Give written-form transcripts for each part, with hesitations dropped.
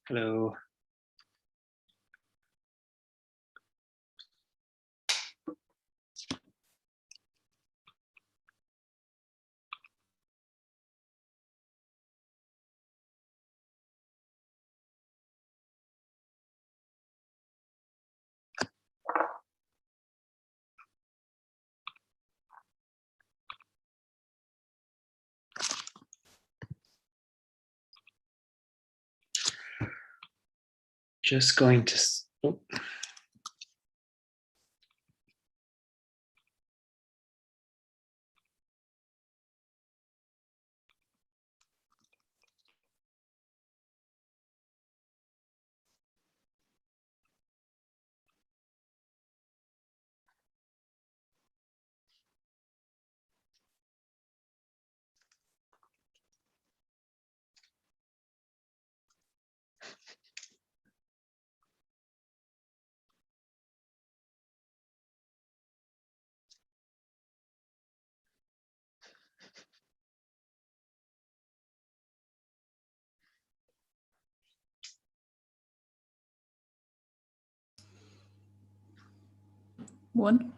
Hello. Just going to, oh. One.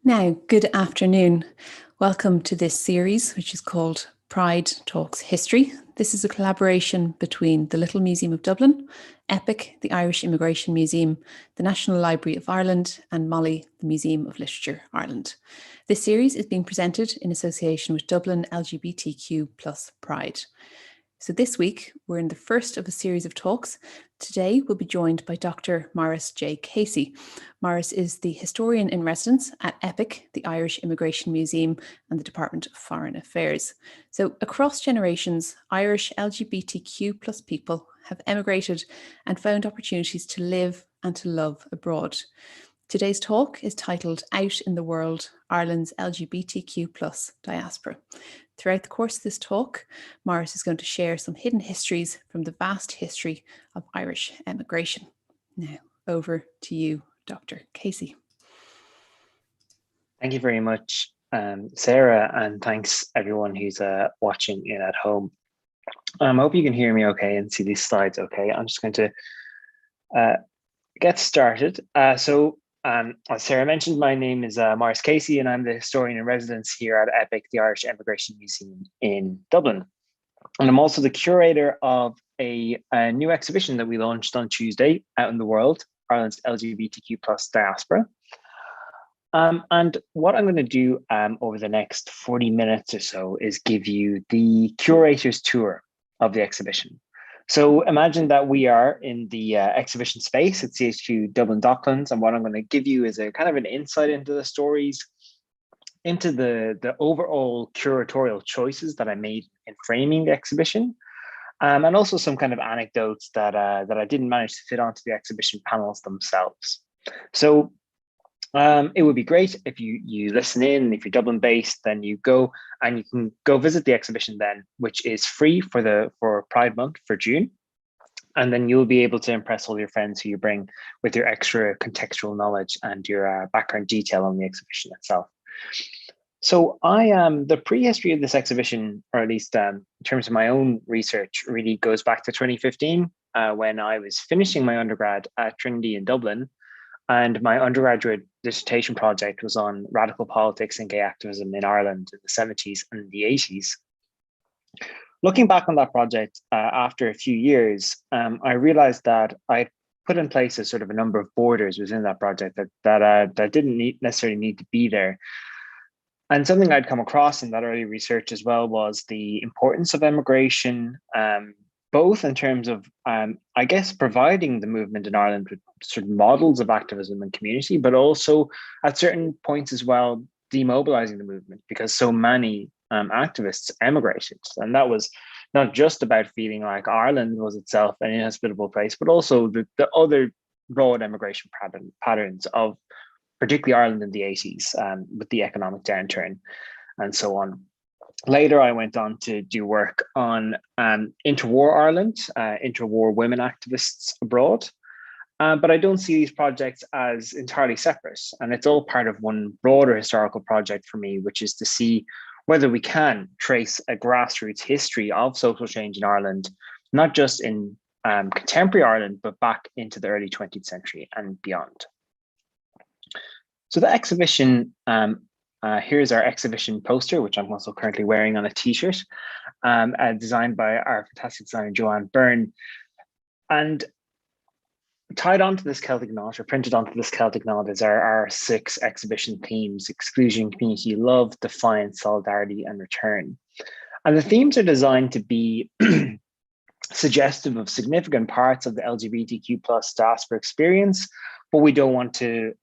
Now, good afternoon. Welcome to this series, which is called Pride Talks History. This is a collaboration between the Little Museum of Dublin, EPIC, the Irish Immigration Museum, the National Library of Ireland, and Molly, the Museum of Literature Ireland. This series is being presented in association with Dublin LGBTQ plus Pride. So this week, we're in the first of a series of talks. Today, we'll be joined by Dr Maurice J Casey. Maurice is the historian in residence at EPIC, the Irish Immigration Museum, and the Department of Foreign Affairs. So across generations, Irish LGBTQ plus people have emigrated and found opportunities to live and to love abroad. Today's talk is titled Out in the World, Ireland's LGBTQ plus Diaspora. Throughout the course of this talk, Maurice is going to share some hidden histories from the vast history of Irish emigration. Now, over to you, Dr. Casey. Thank you very much, Sarah, and thanks everyone who's watching in at home. I hope you can hear me okay and see these slides okay. I'm just going to get started. As Sarah mentioned, my name is Maurice Casey, and I'm the historian in residence here at EPIC, the Irish Emigration Museum in Dublin. And I'm also the curator of a new exhibition that we launched on Tuesday, Out in the World, Ireland's LGBTQ plus Diaspora. And what I'm going to do over the next 40 minutes or so is give you the curator's tour of the exhibition. So imagine that we are in the exhibition space at CHQ Dublin Docklands, and what I'm going to give you is a kind of an insight into the stories, into the overall curatorial choices that I made in framing the exhibition, and also some kind of anecdotes that I didn't manage to fit onto the exhibition panels themselves. So it would be great if you listen in. If you're Dublin based, then you go and you can go visit the exhibition then, which is free for Pride Month for June. And then you'll be able to impress all your friends who you bring with your extra contextual knowledge and your background detail on the exhibition itself. So the prehistory of this exhibition, or at least in terms of my own research, really goes back to 2015 when I was finishing my undergrad at Trinity in Dublin. And my undergraduate dissertation project was on radical politics and gay activism in Ireland in the 70s and the 80s. Looking back on that project after a few years, I realized that I put in place a sort of a number of borders within that project that didn't necessarily need to be there. And something I'd come across in that early research as well was the importance of emigration, both in terms of, I guess, providing the movement in Ireland with sort of models of activism and community, but also at certain points as well, demobilizing the movement because so many activists emigrated. And that was not just about feeling like Ireland was itself an inhospitable place, but also the other broad emigration patterns of particularly Ireland in the 80s with the economic downturn and so on. Later, I went on to do work on interwar Ireland, interwar women activists abroad. But I don't see these projects as entirely separate. And it's all part of one broader historical project for me, which is to see whether we can trace a grassroots history of social change in Ireland, not just in contemporary Ireland, but back into the early 20th century and beyond. So the exhibition, here's our exhibition poster, which I'm also currently wearing on a t-shirt, designed by our fantastic designer, Joanne Byrne. And tied onto this Celtic knot, or printed onto this Celtic knot, is our 6 exhibition themes: exclusion, community, love, defiance, solidarity, and return. And the themes are designed to be suggestive of significant parts of the LGBTQ plus diaspora experience, but we don't want to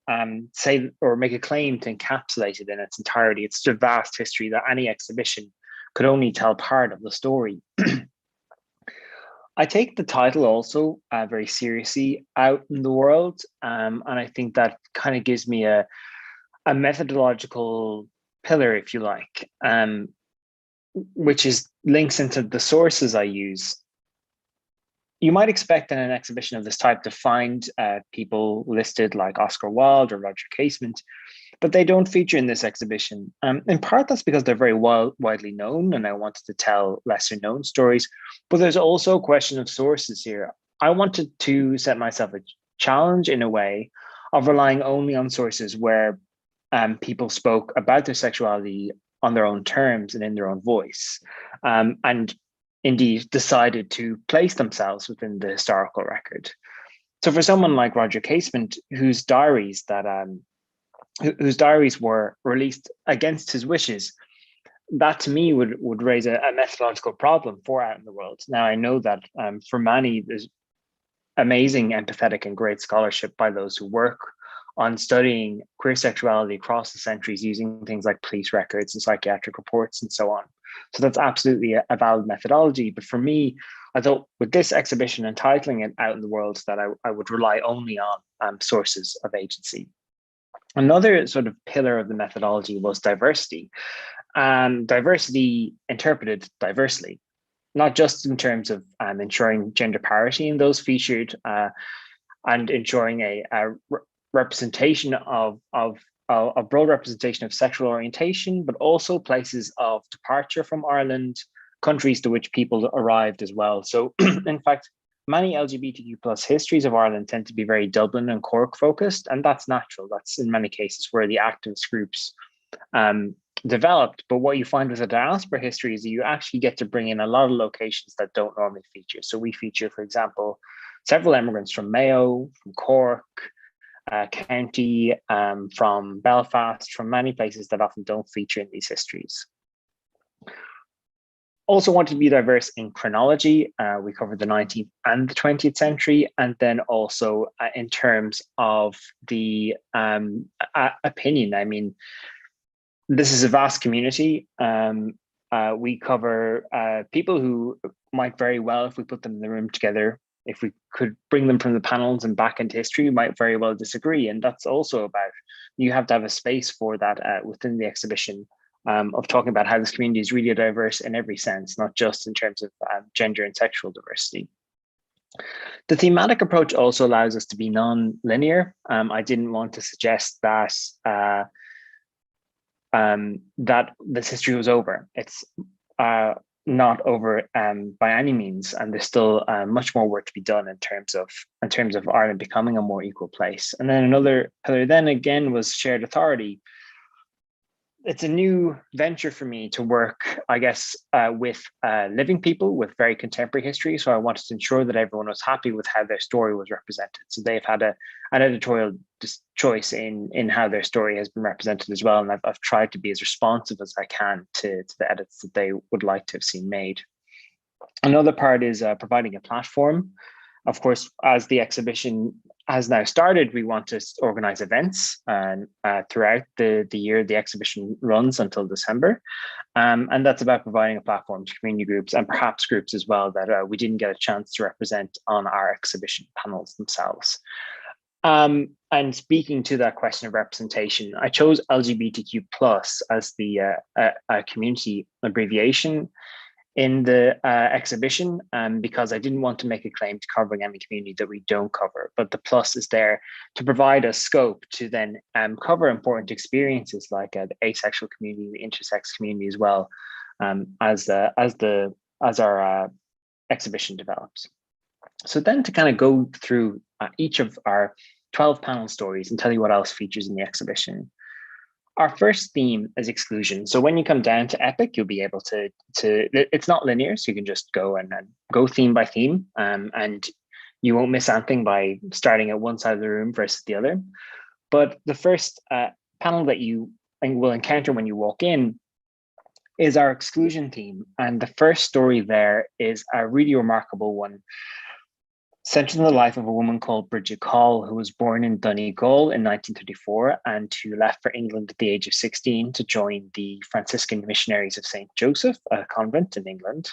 say or make a claim to encapsulate it in its entirety. It's such a vast history that any exhibition could only tell part of the story. I take the title also very seriously, Out in the World, and I think that kind of gives me a methodological pillar, if you like, which is links into the sources I use. You might expect in an exhibition of this type to find people listed like Oscar Wilde or Roger Casement, but they don't feature in this exhibition. In part, that's because they're very widely known, and I wanted to tell lesser known stories, but there's also a question of sources here. I wanted to set myself a challenge in a way of relying only on sources where people spoke about their sexuality on their own terms and in their own voice, and indeed decided to place themselves within the historical record. So for someone like Roger Casement, whose diaries were released against his wishes, that to me would raise a methodological problem for out in the world. Now, I know that for many, there's amazing, empathetic, and great scholarship by those who work on studying queer sexuality across the centuries using things like police records and psychiatric reports and so on. So that's absolutely a valid methodology. But for me, I thought with this exhibition and titling it Out in the World, that I would rely only on sources of agency. Another sort of pillar of the methodology was diversity. Diversity interpreted diversely, not just in terms of ensuring gender parity in those featured and ensuring a representation of a broad representation of sexual orientation, but also places of departure from Ireland, countries to which people arrived as well. So in fact, many LGBTQ plus histories of Ireland tend to be very Dublin and Cork focused, and that's natural. That's in many cases where the activist groups developed. But what you find with a diaspora history is that you actually get to bring in a lot of locations that don't normally feature. So we feature, for example, several immigrants from Mayo, from Cork, County, from Belfast, from many places that often don't feature in these histories. Also wanted to be diverse in chronology. We covered the 19th and the 20th century, and then also in terms of the opinion. I mean, this is a vast community. We cover people who might very well, if we put them in the room together, if we could bring them from the panels and back into history, we might very well disagree. And that's also about, you have to have a space for that within the exhibition of talking about how this community is really diverse in every sense, not just in terms of gender and sexual diversity. The thematic approach also allows us to be non-linear. I didn't want to suggest that that this history was over. It's not over by any means, and there's still much more work to be done in terms of Ireland becoming a more equal place. And then another pillar then again was shared authority. It's a new venture for me to work, I guess, with living people with very contemporary history. So I wanted to ensure that everyone was happy with how their story was represented. So they've had an editorial choice in how their story has been represented as well. And I've tried to be as responsive as I can to the edits that they would like to have seen made. Another part is providing a platform. Of course, as the exhibition has now started, we want to organize events throughout the year. The exhibition runs until December. And that's about providing a platform to community groups and perhaps groups as well that we didn't get a chance to represent on our exhibition panels themselves. And speaking to that question of representation, I chose LGBTQ plus as the community abbreviation in the exhibition because I didn't want to make a claim to covering any community that we don't cover, but the plus is there to provide us scope to then cover important experiences like the asexual community, the intersex community as well, as our exhibition develops. So then to kind of go through each of our 12 panel stories and tell you what else features in the exhibition. Our first theme is exclusion. So when you come down to Epic, you'll be able to it's not linear, so you can just go and go theme by theme, and you won't miss anything by starting at one side of the room versus the other. But the first panel that you will encounter when you walk in is our exclusion theme. And the first story there is a really remarkable one, centered in the life of a woman called Bridget Call, who was born in Donegal in 1934 and who left for England at the age of 16 to join the Franciscan Missionaries of St. Joseph, a convent in England.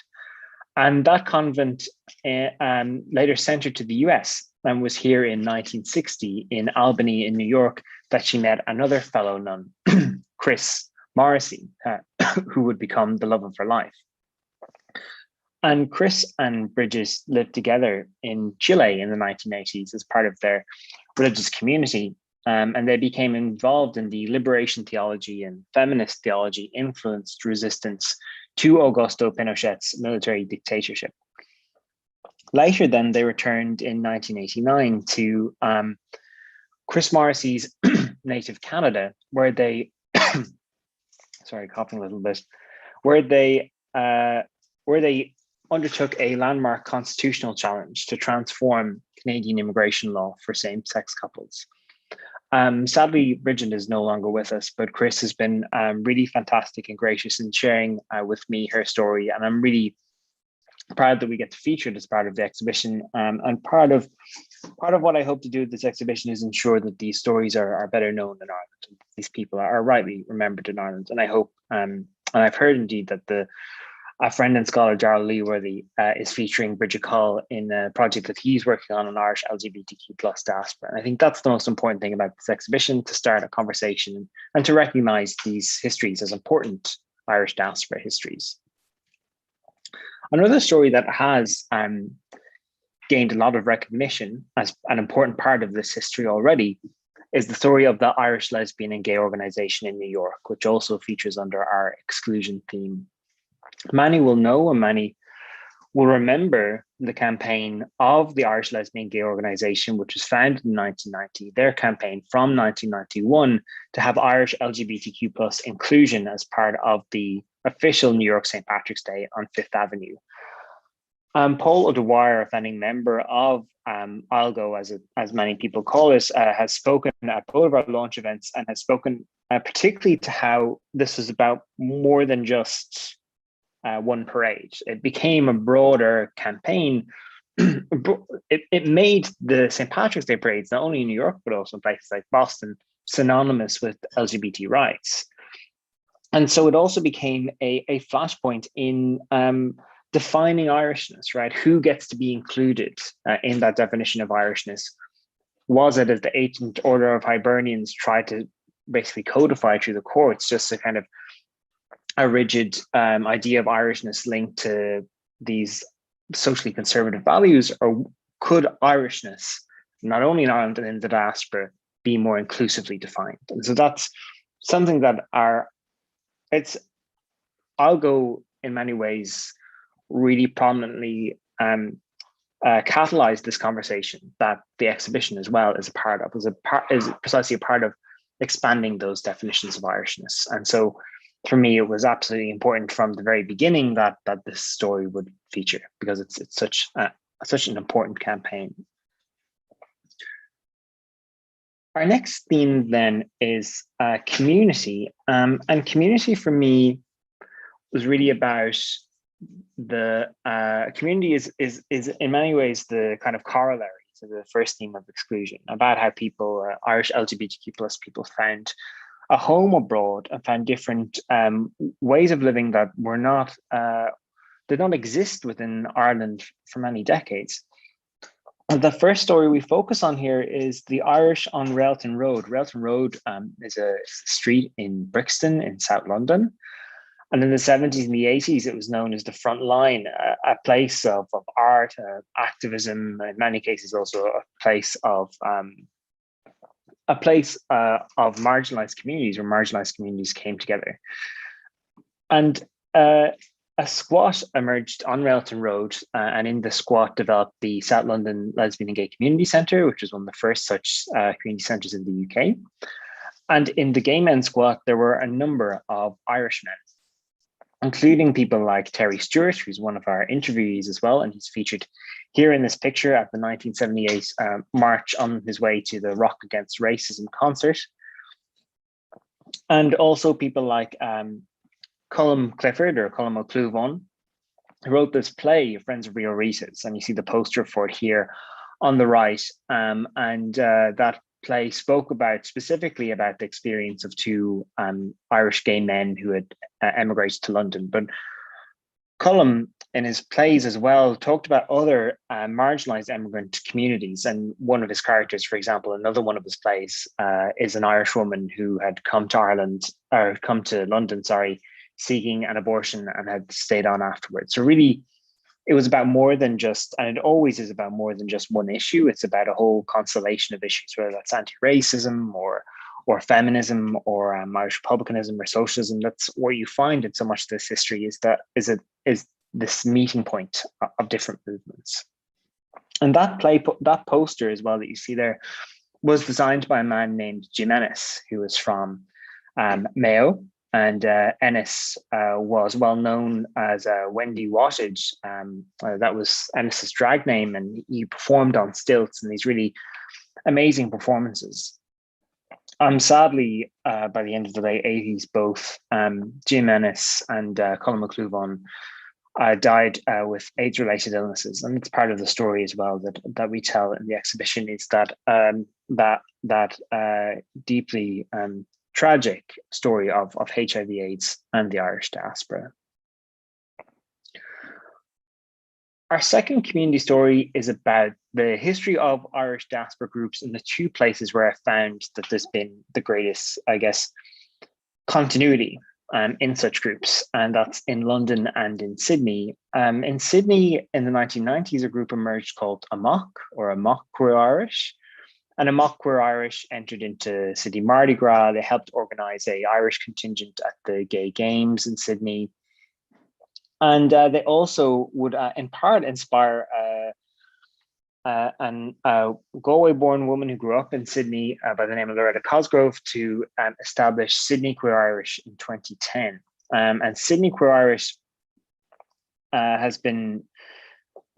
And that convent later sent her to the US and was here in 1960 in Albany in New York that she met another fellow nun, Chris Morrissey, who would become the love of her life. And Chris and Bridget lived together in Chile in the 1980s as part of their religious community. And they became involved in the liberation theology and feminist theology influenced resistance to Augusto Pinochet's military dictatorship. Later then, they returned in 1989 to Chris Morrissey's native Canada, where they, sorry, coughing a little bit, where they undertook a landmark constitutional challenge to transform Canadian immigration law for same-sex couples. Sadly, Bridget is no longer with us, but Chris has been really fantastic and gracious in sharing with me her story, and I'm really proud that we get to feature it as part of the exhibition. And part of what I hope to do with this exhibition is ensure that these stories are better known in Ireland. These people are rightly remembered in Ireland, and I hope, and I've heard indeed that a friend and scholar, Darrell Leeworthy, is featuring Bridget Call in a project that he's working on Irish LGBTQ diaspora. And I think that's the most important thing about this exhibition, to start a conversation and to recognise these histories as important Irish diaspora histories. Another story that has gained a lot of recognition as an important part of this history already is the story of the Irish Lesbian and Gay Organization in New York, which also features under our exclusion theme. Many will know and many will remember the campaign of the Irish Lesbian Gay Organization, which was founded in 1990, their campaign from 1991 to have Irish LGBTQ plus inclusion as part of the official New York St. Patrick's Day on Fifth Avenue. Paul O'Dwyer, a founding member of ILGO, as many people call it, has spoken at both of our launch events and has spoken particularly to how this was about more than just one parade. It became a broader campaign. It made the St. Patrick's Day parades, not only in New York, but also in places like Boston, synonymous with LGBT rights. And so it also became a flashpoint in defining Irishness, right? Who gets to be included in that definition of Irishness? Was it, as the Ancient Order of Hibernians tried to basically codify through the courts, just a kind of a rigid idea of Irishness linked to these socially conservative values, or could Irishness, not only in Ireland and in the diaspora, be more inclusively defined? And so that's something that ILGO in many ways really prominently catalyzed this conversation that the exhibition as well is a part of, is precisely a part of expanding those definitions of Irishness. And so for me, it was absolutely important from the very beginning that this story would feature, because it's such an important campaign. Our next theme then is community, and community for me was really about the community is in many ways the kind of corollary to the first theme of exclusion, about how people, Irish LGBTQ plus people, found a home abroad and found different ways of living that were not did not exist within Ireland for many decades. The first story we focus on here is the Irish on Railton Road. Railton Road is a street in Brixton in South London. And in the 70s and the 80s, it was known as the front line, a place of art, activism, in many cases also a place of marginalized communities, where marginalized communities came together. And a squat emerged on Railton Road, and in the squat developed the South London Lesbian and Gay Community Centre, which was one of the first such community centres in the UK. And in the gay men's squat, there were a number of Irishmen, including people like Terry Stewart, who's one of our interviewees as well, and he's featured here in this picture at the 1978 march on his way to the Rock Against Racism concert. And also people like Colm Clifford, or Colm O'Cluvan, who wrote this play, Friends of Real Reeses, and you see the poster for it here on the right. That play spoke specifically about the experience of two Irish gay men who had emigrated to London. But Colm, in his plays as well, talked about other marginalized immigrant communities. And one of his characters, for example, another one of his plays, is an Irish woman who had come to London, seeking an abortion and had stayed on afterwards. So really, it was about more than just, and it always is about more than just one issue. It's about a whole constellation of issues, whether that's anti-racism or feminism or Irish republicanism or socialism. That's where you find in so much of this history is this meeting point of different movements. And that poster as well that you see there was designed by a man named Jim Ennis, who was from Mayo. And Ennis was well known as Wendy Wattage. That was Ennis's drag name, and he performed on stilts in these really amazing performances. Sadly, by the end of the late 80s, both Jim Ennis and Colin McCluvan died with AIDS-related illnesses, and it's part of the story as well that we tell in the exhibition. Is that deeply tragic story of HIV/AIDS and the Irish diaspora. Our second community story is about the history of Irish diaspora groups in the two places where I found that there's been the greatest, I guess, continuity in such groups, and that's in London and in Sydney. In Sydney in the 1990s, a group emerged called Amok, or Amok Queer Irish. And Amok Queer Irish entered into Sydney Mardi Gras. They helped organise a Irish contingent at the Gay Games in Sydney. And they also would in part inspire an Galway-born woman who grew up in Sydney by the name of Loretta Cosgrove to establish Sydney Queer Irish in 2010. And Sydney Queer Irish has been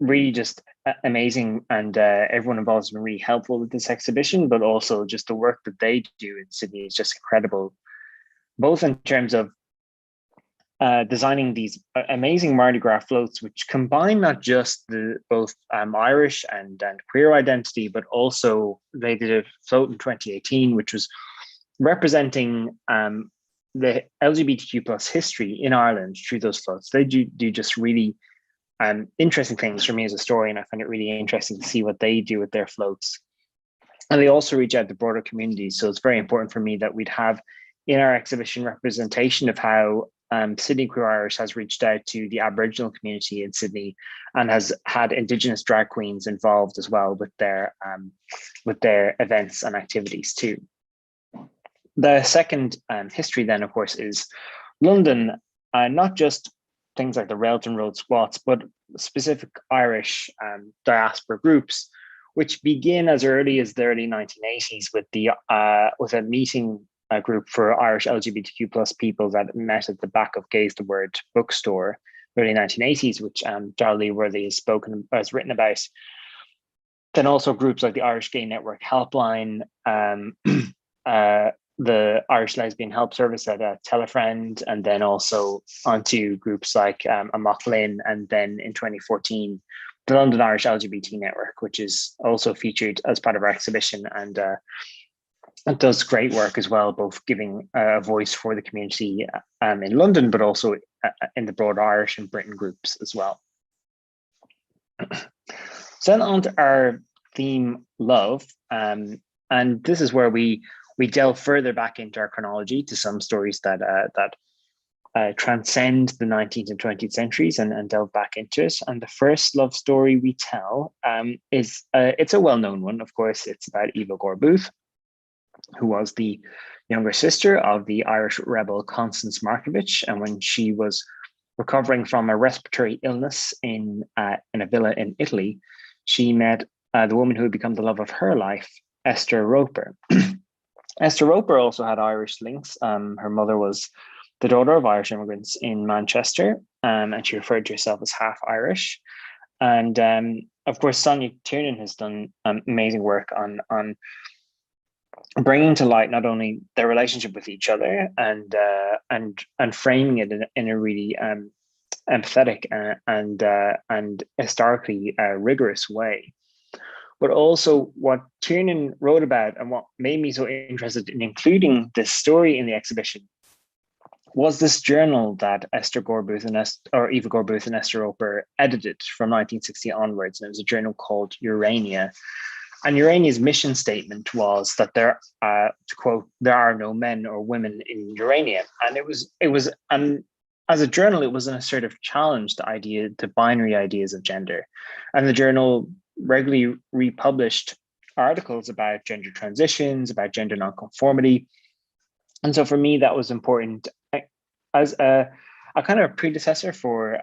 really just amazing, and everyone involved has been really helpful with this exhibition, but also just the work that they do in Sydney is just incredible, both in terms of designing these amazing Mardi Gras floats, which combine not just both Irish and queer identity, but also they did a float in 2018, which was representing the LGBTQ plus history in Ireland through those floats. They do just really interesting things for me as a historian. I find it really interesting to see what they do with their floats. And they also reach out to broader communities. So it's very important for me that we'd have in our exhibition representation of how Sydney Queer Irish has reached out to the Aboriginal community in Sydney and has had Indigenous drag queens involved as well with their events and activities too. The second history then, of course, is London, not just things like the Railton Road squats, but specific Irish diaspora groups, which begin as early as the early 1980s with a meeting group for Irish LGBTQ plus people that met at the back of Gaze the Word bookstore, early 1980s, which Darrell Lee Worthy has written about. Then also groups like the Irish Gay Network Helpline, the Irish Lesbian Help Service at Telefriend, and then also onto groups like Amok Lynn, and then in 2014, the London Irish LGBT Network, which is also featured as part of our exhibition, and it does great work as well, both giving a voice for the community in London, but also in the broader Irish and Britain groups as well. So then on to our theme, love, and this is where we delve further back into our chronology to some stories that transcend the 19th and 20th centuries and delve back into it. And the first love story we tell is it's a well-known one, of course. It's about Eva Gore-Booth, who was the younger sister of the Irish rebel Constance Markievicz. And when she was recovering from a respiratory illness in a villa in Italy, she met the woman who would become the love of her life, Esther Roper. Esther Roper also had Irish links. Her mother was the daughter of Irish immigrants in Manchester, and she referred to herself as half Irish. And of course, Sonia Tiernan has done amazing work on bringing to light not only their relationship with each other and framing it in a really empathetic and historically rigorous way, but also what Tiernan wrote about and what made me so interested in including this story in the exhibition was this journal that Eva Gore-Booth and Esther Roper edited from 1960 onwards. And it was a journal called Urania. And Urania's mission statement was that there, to quote, "there are no men or women in Urania." And it was, as a journal, it was an assertive challenge to binary ideas of gender. And the journal regularly republished articles about gender transitions, about gender nonconformity. And so for me, that was important as a kind of predecessor for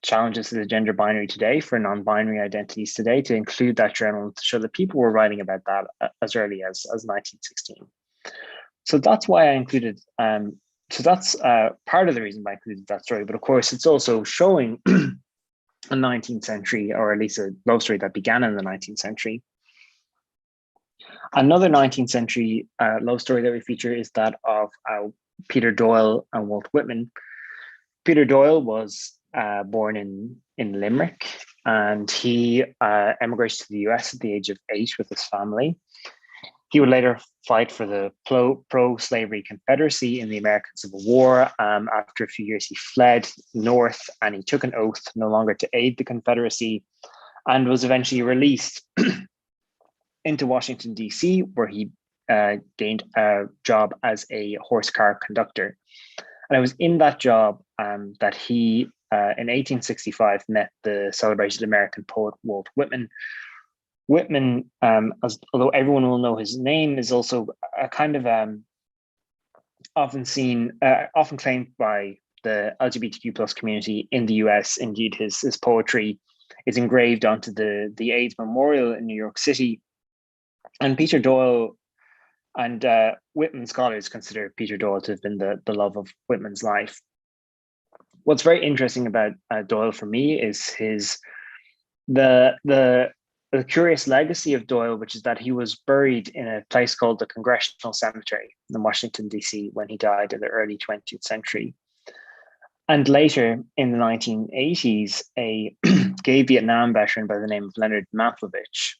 challenges to the gender binary today, for non-binary identities today, to include that journal to show that people were writing about that as early as 1916. So that's why I included, so that's part of the reason why I included that story. But of course, it's also showing a 19th century, or at least a love story that began in the 19th century. Another 19th century love story that we feature is that of Peter Doyle and Walt Whitman. Peter Doyle was born in Limerick, and he emigrated to the US at the age of 8 with his family. He would later fight for the pro-slavery Confederacy in the American Civil War. After a few years, he fled north, and he took an oath no longer to aid the Confederacy, and was eventually released into Washington, D.C., where he gained a job as a horse car conductor. And it was in that job that he, in 1865, met the celebrated American poet Walt Whitman. Whitman, although everyone will know his name, is also a kind of often claimed by the LGBTQ plus community in the US. Indeed, his poetry is engraved onto the AIDS Memorial in New York City. And Peter Doyle and Whitman scholars consider Peter Doyle to have been the love of Whitman's life. What's very interesting about Doyle for me is the curious legacy of Doyle, which is that he was buried in a place called the Congressional Cemetery in Washington, D.C., when he died in the early 20th century. And later in the 1980s, a gay Vietnam veteran by the name of Leonard Matlovich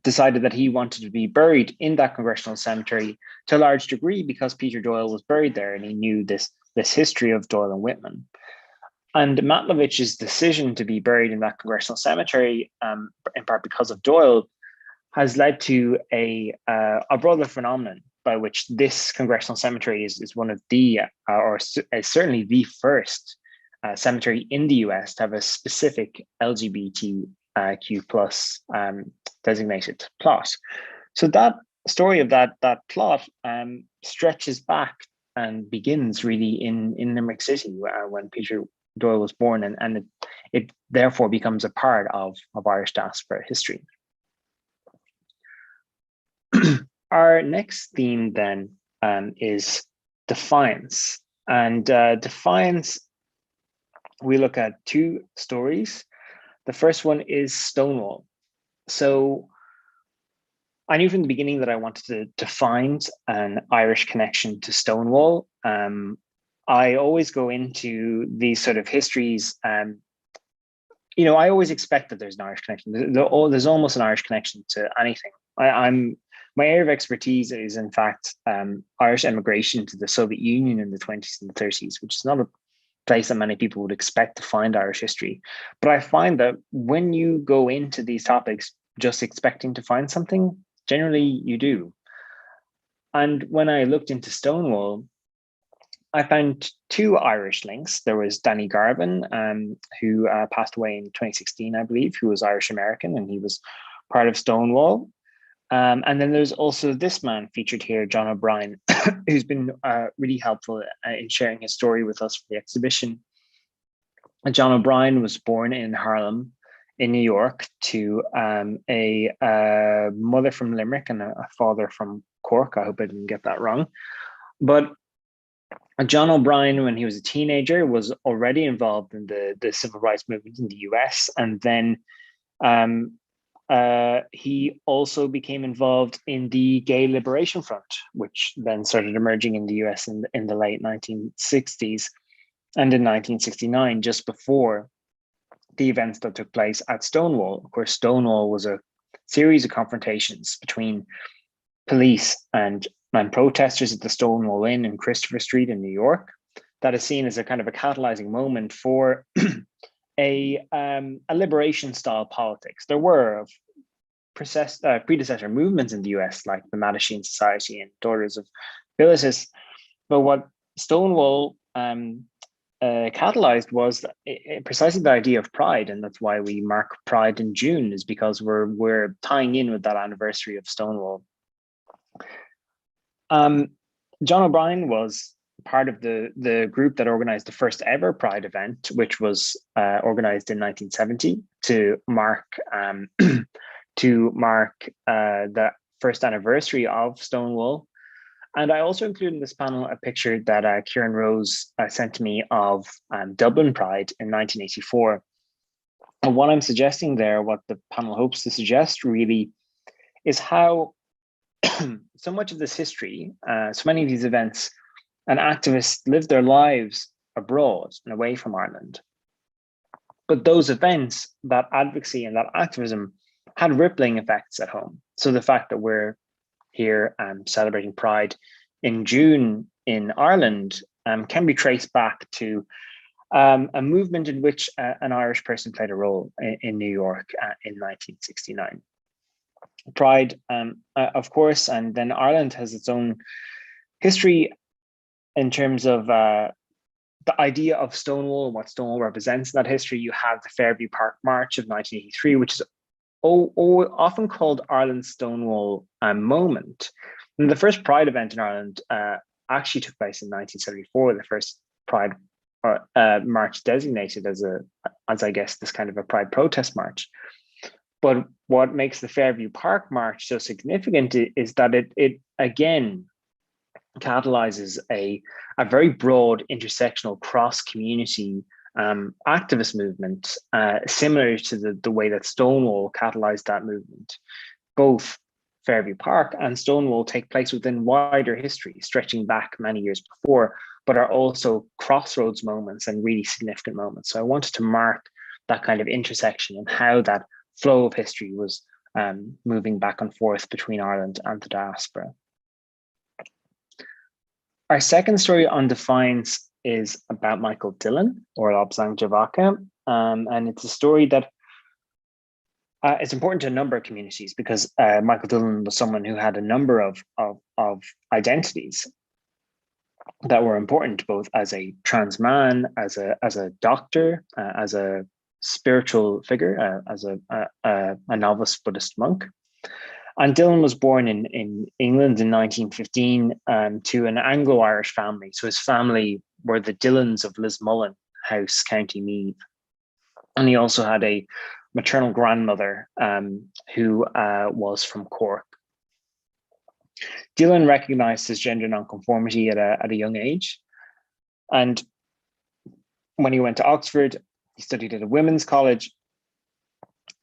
decided that he wanted to be buried in that Congressional Cemetery to a large degree because Peter Doyle was buried there, and he knew this history of Doyle and Whitman. And Matlovich's decision to be buried in that Congressional Cemetery, in part because of Doyle, has led to a broader phenomenon by which this Congressional Cemetery is one of the, or is certainly the first cemetery in the US to have a specific LGBTQ plus designated plot. So that story of that plot stretches back and begins really in Limerick City, when Peter Doyle was born, and it therefore becomes a part of Irish diaspora history. Our next theme then is defiance. And defiance, we look at two stories. The first one is Stonewall. So I knew from the beginning that I wanted to find an Irish connection to Stonewall. I always go into these sort of histories, I always expect that there's an Irish connection. There's almost an Irish connection to anything. My area of expertise is, in fact, Irish emigration to the Soviet Union in the 20s and the 30s, which is not a place that many people would expect to find Irish history. But I find that when you go into these topics just expecting to find something, generally you do. And when I looked into Stonewall, I found two Irish links. There was Danny Garvin, who passed away in 2016, I believe, who was Irish American, and he was part of Stonewall. And then there's also this man featured here, John O'Brien, who's been really helpful in sharing his story with us for the exhibition. And John O'Brien was born in Harlem in New York to a mother from Limerick and a father from Cork. I hope I didn't get that wrong. But John O'Brien, when he was a teenager, was already involved in the civil rights movement in the US. And then he also became involved in the Gay Liberation Front, which then started emerging in the US in the late 1960s and in 1969, just before the events that took place at Stonewall. Of course, Stonewall was a series of confrontations between police and protesters at the Stonewall Inn in Christopher Street in New York that is seen as a kind of a catalyzing moment for a liberation style politics. There were predecessor movements in the US, like the Mattachine Society and Daughters of Phyllis, but what Stonewall catalyzed was precisely the idea of pride, and that's why we mark Pride in June, is because we're tying in with that anniversary of Stonewall. John O'Brien was part of the group that organized the first ever Pride event, which was organized in 1970 to mark the first anniversary of Stonewall. And I also included in this panel a picture that Kieran Rose sent to me of Dublin Pride in 1984. And what I'm suggesting there, what the panel hopes to suggest really, is how so much of this history, so many of these events, and activists lived their lives abroad and away from Ireland. But those events, that advocacy and that activism, had rippling effects at home. So the fact that we're here celebrating Pride in June in Ireland can be traced back to a movement in which an Irish person played a role in New York in 1969. Pride, of course, and then Ireland has its own history in terms of the idea of Stonewall and what Stonewall represents in that history. You have the Fairview Park March of 1983, which is often called Ireland's Stonewall moment. And the first Pride event in Ireland actually took place in 1974, the first Pride march designated as I guess this kind of a Pride protest march. But what makes the Fairview Park March so significant is that it again catalyzes a very broad intersectional cross-community activist movement, similar to the way that Stonewall catalyzed that movement. Both Fairview Park and Stonewall take place within wider history, stretching back many years before, but are also crossroads moments and really significant moments. So I wanted to mark that kind of intersection and how that flow of history was moving back and forth between Ireland and the diaspora. Our second story on Defiance is about Michael Dillon, or Lobsang Javaka, and it's a story that is important to a number of communities because Michael Dillon was someone who had a number of identities that were important, both as a trans man, as a doctor, as a spiritual figure, as a novice Buddhist monk. And Dillon was born in England in 1915 to an Anglo-Irish family. So his family were the Dillons of Lismullen House, County Meath. And he also had a maternal grandmother who was from Cork. Dillon recognized his gender nonconformity at a young age. And when he went to Oxford, he studied at a women's college.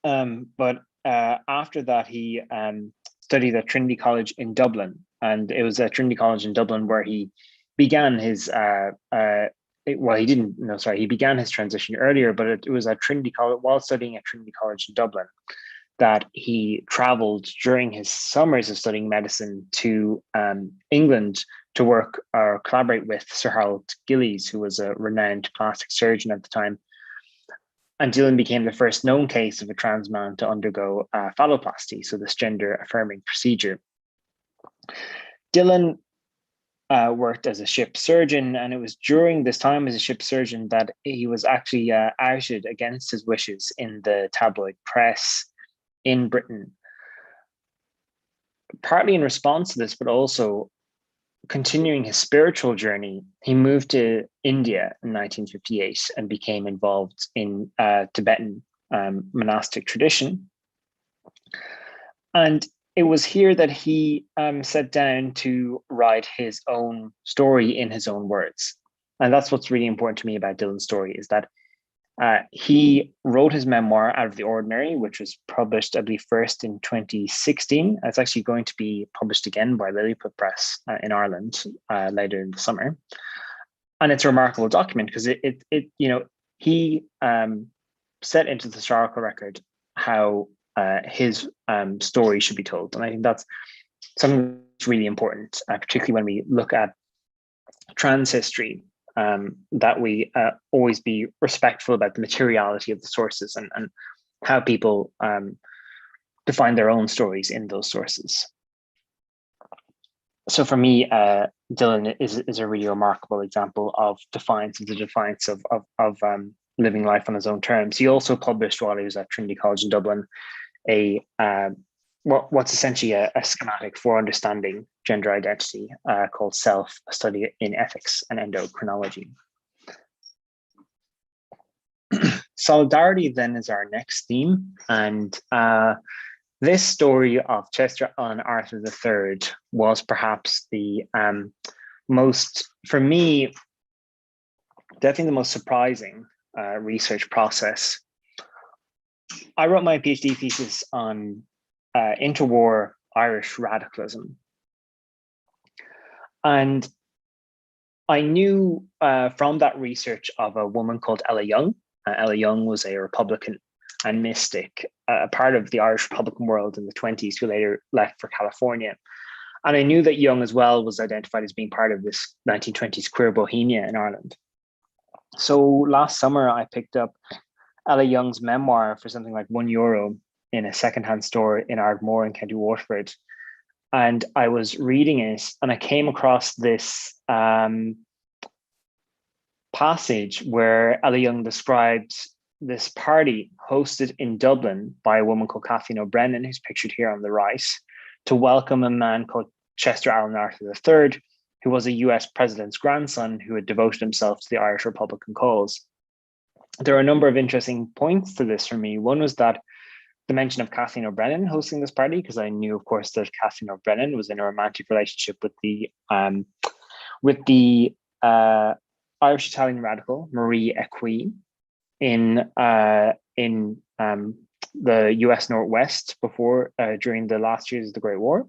But after that, he studied at Trinity College in Dublin. And it was at Trinity College in Dublin where he began his, he began his transition earlier, but it was at Trinity College, while studying at Trinity College in Dublin, that he traveled during his summers of studying medicine to England to work or collaborate with Sir Harold Gillies, who was a renowned plastic surgeon at the time. And Dillon became the first known case of a trans man to undergo phalloplasty, so this gender-affirming procedure. Dillon worked as a ship surgeon, and it was during this time as a ship surgeon that he was actually outed against his wishes in the tabloid press in Britain. Partly in response to this, but also continuing his spiritual journey, he moved to India in 1958 and became involved in Tibetan monastic tradition. And it was here that he sat down to write his own story in his own words. And that's what's really important to me about Dillon's story, is that he wrote his memoir Out of the Ordinary, which was published, I believe, first in 2016. It's actually going to be published again by Lilliput Press in Ireland later in the summer. And it's a remarkable document because he set into the historical record how his story should be told. And I think that's something that's really important, particularly when we look at trans history. That we always be respectful about the materiality of the sources and how people define their own stories in those sources. So for me, Dillon is a really remarkable example of defiance, of the defiance of living life on his own terms. He also published, while he was at Trinity College in Dublin, a what's essentially a schematic for understanding gender identity called Self, a study in ethics and endocrinology. Solidarity then is our next theme, and this story of Chester Alan Arthur III was perhaps the most, for me, definitely the most surprising research process. I wrote my PhD thesis on interwar Irish radicalism. And I knew from that research of a woman called Ella Young. Ella Young was a Republican and mystic, a part of the Irish Republican world in the 1920s, who later left for California. And I knew that Young as well was identified as being part of this 1920s queer bohemia in Ireland. So last summer, I picked up Ella Young's memoir for something like €1 in a secondhand store in Ardmore in County Waterford. And I was reading it, and I came across this passage where Ella Young described this party hosted in Dublin by a woman called Kathleen O'Brennan, who's pictured here on the right, to welcome a man called Chester Alan Arthur III, who was a US president's grandson who had devoted himself to the Irish Republican cause. There are a number of interesting points to this for me. One was that the mention of Kathleen O'Brennan hosting this party, because I knew, of course, that Kathleen O'Brennan was in a romantic relationship with the Irish Italian radical Marie Equi in the US Northwest during the last years of the Great War.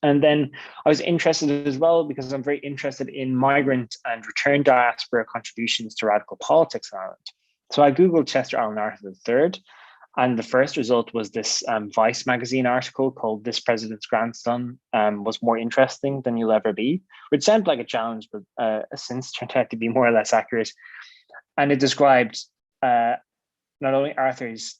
And then I was interested as well because I'm very interested in migrant and return diaspora contributions to radical politics in Ireland. So I Googled Chester Alan Arthur III, and the first result was this Vice magazine article called "This President's Grandson was more interesting than you'll ever be," which sounded like a challenge, but since turned out to be more or less accurate. And it described not only Arthur's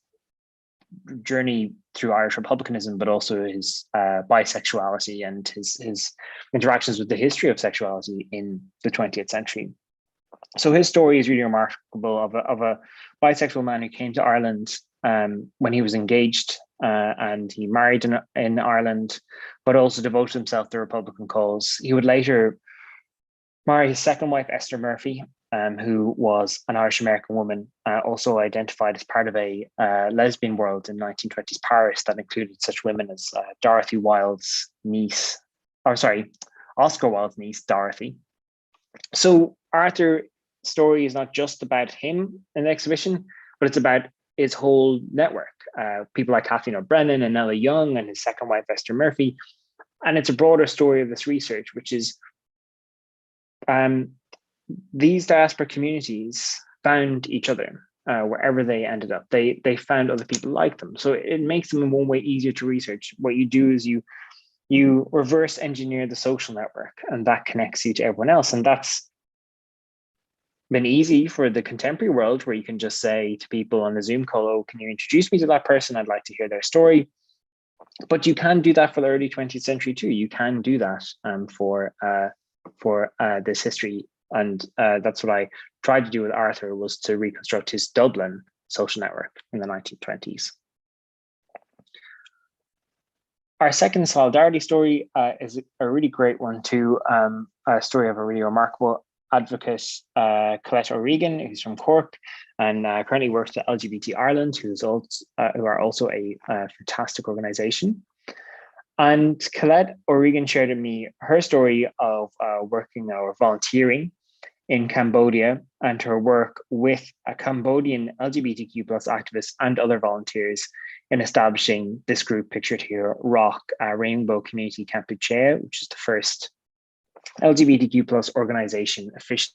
journey through Irish republicanism, but also his bisexuality and his interactions with the history of sexuality in the 20th century. So his story is really remarkable of a bisexual man who came to Ireland when he was engaged and he married in Ireland, but also devoted himself to the Republican cause. He would later marry his second wife, Esther Murphy, who was an Irish-American woman, also identified as part of a lesbian world in 1920s Paris that included such women as Oscar Wilde's niece, Dorothy. So Arthur's story is not just about him in the exhibition, but it's about his whole network. People like Kathleen O'Brennan and Ella Young and his second wife, Esther Murphy. And it's a broader story of this research, which is these diaspora communities found each other wherever they ended up. They found other people like them. So it makes them in one way easier to research. What you do is you reverse engineer the social network, and that connects you to everyone else. And that's been easy for the contemporary world, where you can just say to people on the Zoom call, "Oh, can you introduce me to that person? I'd like to hear their story." But you can do that for the early 20th century too. You can do that for this history. And that's what I tried to do with Arthur, was to reconstruct his Dublin social network in the 1920s. Our second solidarity story is a really great one too, a story of a really remarkable advocate, Colette O'Regan, who's from Cork and currently works at LGBT Ireland, who are also a fantastic organization. And Colette O'Regan shared with me her story of working or volunteering in Cambodia, and her work with a Cambodian LGBTQ plus activists and other volunteers in establishing this group pictured here, ROC, Rainbow Community Kampuchea, which is the first LGBTQ plus organization officially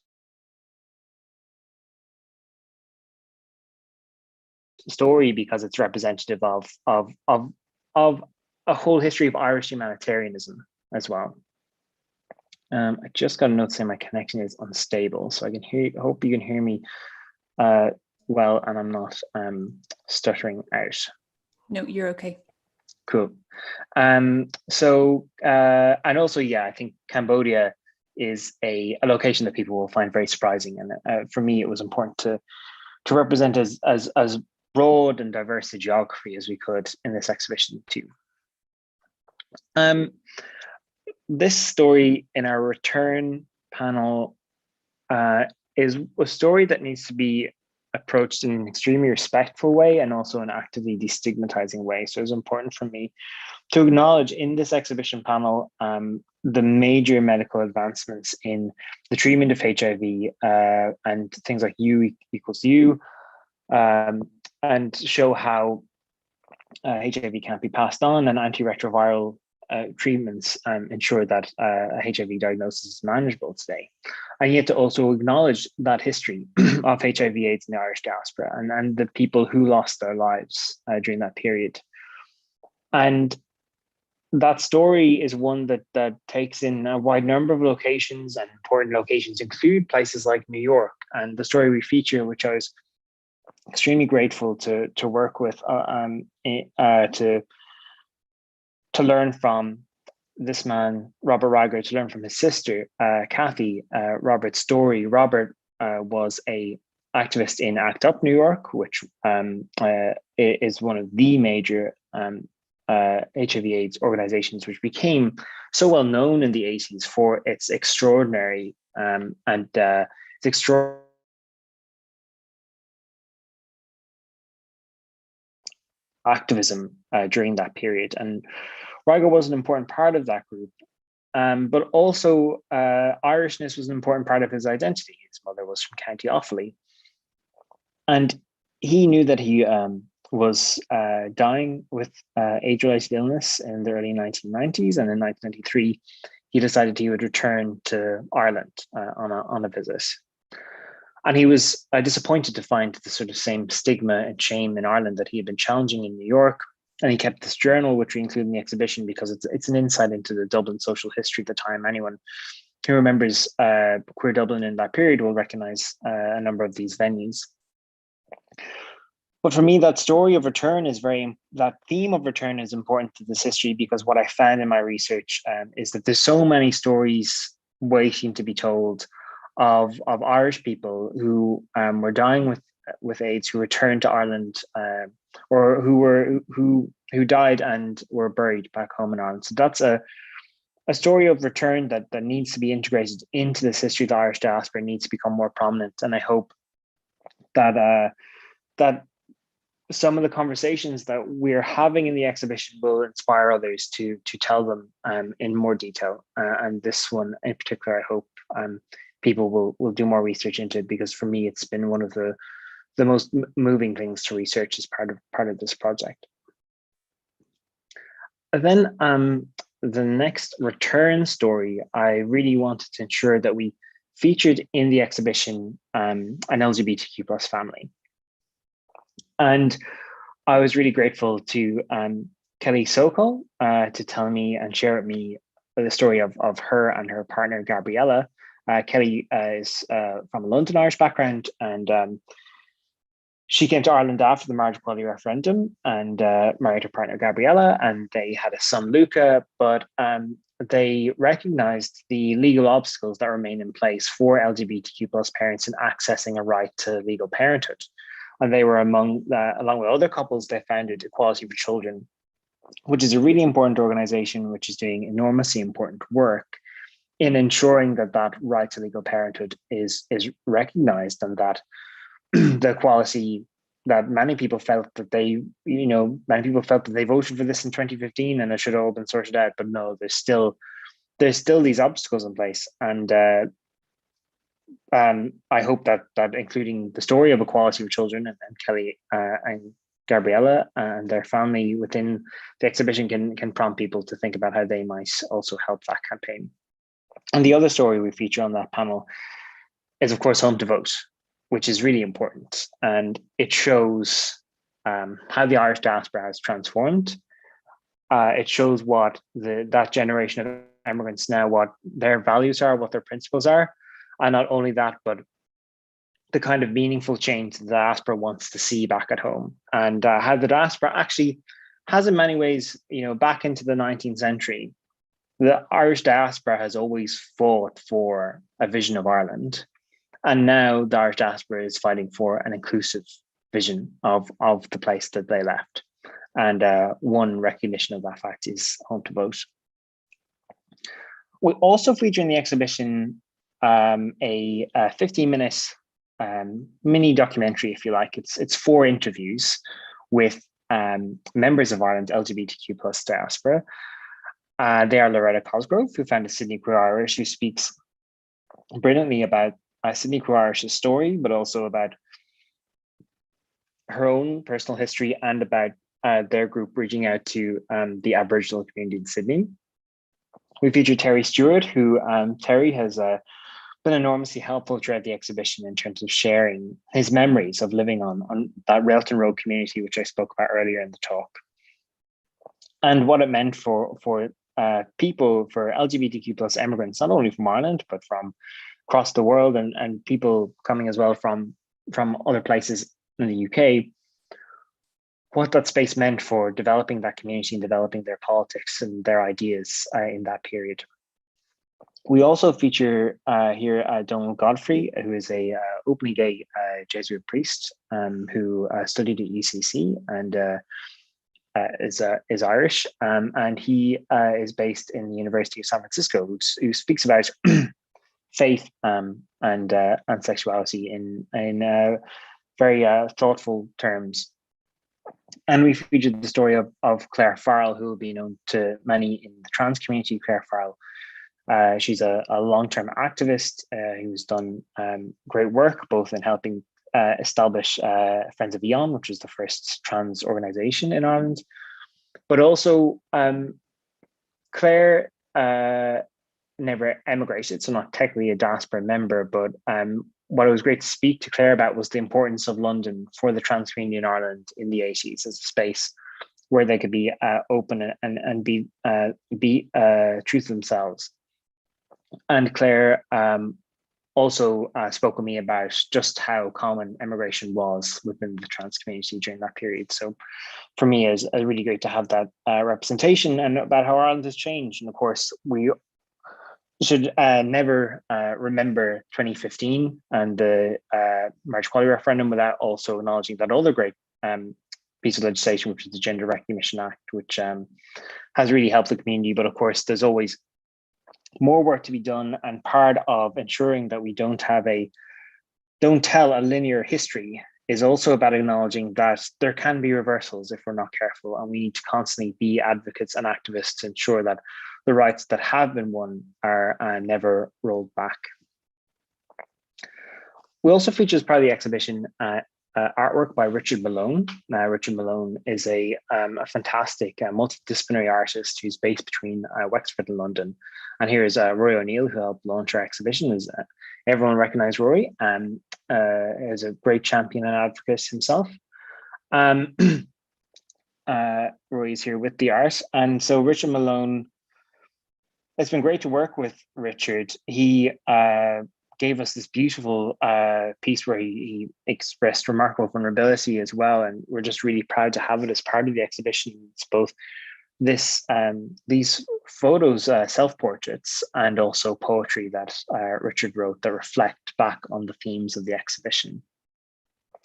story, because it's representative of a whole history of Irish humanitarianism as well. I just got a note saying my connection is unstable, so I can hope you can hear me well, and I'm not stuttering out. No, you're okay. Cool. And also, yeah, I think Cambodia is a location that people will find very surprising, and for me, it was important to represent as broad and diverse a geography as we could in this exhibition too. This story in our return panel is a story that needs to be approached in an extremely respectful way and also an actively destigmatizing way. So it's important for me to acknowledge in this exhibition panel the major medical advancements in the treatment of HIV and things like U equals U, and show how HIV can't be passed on, and antiretroviral treatments ensure that a HIV diagnosis is manageable today. And yet to also acknowledge that history of HIV/AIDS in the Irish diaspora and the people who lost their lives during that period. And that story is one that takes in a wide number of locations, and important locations include places like New York. And the story we feature, which I was extremely grateful to work with, to learn from this man, Robert Rager, to learn from his sister, Kathy, Robert's story. Robert was a activist in ACT UP New York, which is one of the major HIV/AIDS organizations, which became so well known in the 80s for its extraordinary activism during that period. And Rager was an important part of that group, but also Irishness was an important part of his identity. His mother was from County Offaly, and he knew that he was dying with age-related illness in the early 1990s, and in 1993 he decided he would return to Ireland on a visit. And he was disappointed to find the sort of same stigma and shame in Ireland that he had been challenging in New York. And he kept this journal, which we include in the exhibition, because it's an insight into the Dublin social history at the time. Anyone who remembers queer Dublin in that period will recognize a number of these venues. But for me, that story of return is that theme of return is important to this history, because what I found in my research is that there's so many stories waiting to be told of Irish people who were dying with AIDS, who returned to Ireland, or who died and were buried back home in Ireland. So that's a story of return that needs to be integrated into this history of the Irish diaspora, needs to become more prominent. And I hope that that some of the conversations that we're having in the exhibition will inspire others to tell them in more detail. And this one in particular, I hope people will do more research into it, because for me, it's been one of the most moving things to research as part of this project. And then the next return story, I really wanted to ensure that we featured in the exhibition an LGBTQ plus family. And I was really grateful to Kelly Sokol to tell me and share with me the story of her and her partner, Gabriella. Kelly is from a London Irish background, and she came to Ireland after the marriage equality referendum and married her partner, Gabriella, and they had a son, Luca, but they recognized the legal obstacles that remain in place for LGBTQ plus parents in accessing a right to legal parenthood. And they were along with other couples, they founded Equality for Children, which is a really important organization, which is doing enormously important work in ensuring that right to legal parenthood is recognized, and that the equality that many people felt that they voted for this in 2015 and it should have all been sorted out, but no, there's still these obstacles in place. And I hope that including the story of Equality for Children and Kelly and Gabriella and their family within the exhibition can prompt people to think about how they might also help that campaign. And the other story we feature on that panel is, of course, Home to Vote, which is really important. And it shows how the Irish diaspora has transformed. It shows what that generation of immigrants now, what their values are, what their principles are. And not only that, but the kind of meaningful change the diaspora wants to see back at home. And how the diaspora actually has, in many ways, back into the 19th century, the Irish diaspora has always fought for a vision of Ireland. And now the Irish diaspora is fighting for an inclusive vision of the place that they left. And one recognition of that fact is Home to Vote. We also feature in the exhibition a 15-minute mini documentary, if you like. It's 4 interviews with members of Ireland's LGBTQ plus diaspora. They are Loretta Cosgrove, who founded Sydney Queer Irish, who speaks brilliantly about Sydney Queer Irish's story, but also about her own personal history and about their group reaching out to the Aboriginal community in Sydney. We feature Terry Stewart, who Terry has been enormously helpful throughout the exhibition in terms of sharing his memories of living on that Railton Road community, which I spoke about earlier in the talk, and what it meant for people, for LGBTQ plus immigrants, not only from Ireland, but from across the world, and people coming as well from other places in the UK, what that space meant for developing that community and developing their politics and their ideas in that period. We also feature here Donald Godfrey, who is a openly gay Jesuit priest who studied at UCC and is Irish, and he is based in the University of San Francisco, who speaks about faith and sexuality in very thoughtful terms. And we featured the story of Claire Farrell, who will be known to many in the trans community. Claire Farrell, she's a long-term activist who's done great work, both in helping establish Friends of Eon, which was the first trans organization in Ireland, but also Claire never emigrated, so not technically a diaspora member, but what it was great to speak to Claire about was the importance of London for the trans community in Ireland in the 80s as a space where they could be open and be true to themselves. And Claire also spoke with me about just how common immigration was within the trans community during that period. So for me, it was really great to have that representation and about how Ireland has changed. And of course, we should never remember 2015 and the marriage equality referendum without also acknowledging that other great piece of legislation, which is the Gender Recognition Act, which has really helped the community. But of course, there's always more work to be done, and part of ensuring that we don't tell a linear history is also about acknowledging that there can be reversals if we're not careful, and we need to constantly be advocates and activists to ensure that the rights that have been won are never rolled back. We also feature as part of the exhibition artwork by Richard Malone. Richard Malone is a fantastic multidisciplinary artist who's based between Wexford and London. And here is Rory O'Neill, who helped launch our exhibition. As everyone recognized Rory, is a great champion and advocate himself. Rory's here with the art. And so Richard Malone, it's been great to work with Richard. He gave us this beautiful piece where he expressed remarkable vulnerability as well. And we're just really proud to have it as part of the exhibition. It's both these photos, self-portraits, and also poetry that Richard wrote that reflect back on the themes of the exhibition.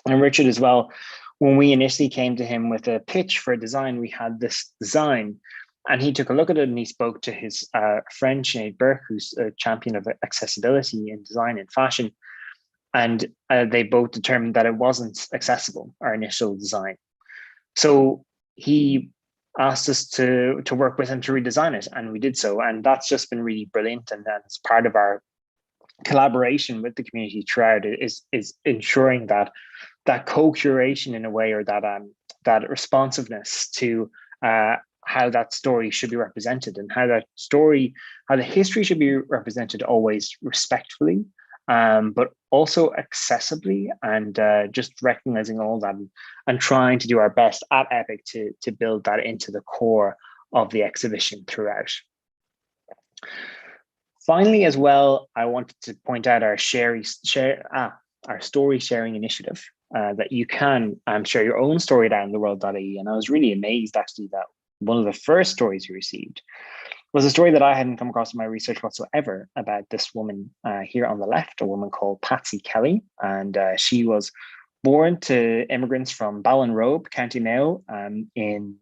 And Richard as well, when we initially came to him with a pitch for a design, we had this design, and he took a look at it and he spoke to his friend, Sinead Burke, who's a champion of accessibility in design and fashion. And they both determined that it wasn't accessible, our initial design. So he asked us to work with him to redesign it, and we did so. And that's just been really brilliant. And that's part of our collaboration with the community throughout is ensuring that co-curation in a way, or that responsiveness to how that story should be represented, and how the history should be represented always respectfully, but also accessibly, and just recognizing all that and trying to do our best at Epic to build that into the core of the exhibition throughout. Finally, as well, I wanted to point out our story sharing initiative, that you can share your own story down theworld.ie. And I was really amazed actually that one of the first stories we received was a story that I hadn't come across in my research whatsoever, about this woman here on the left, a woman called Patsy Kelly. And she was born to immigrants from Ballinrobe, County Mayo, in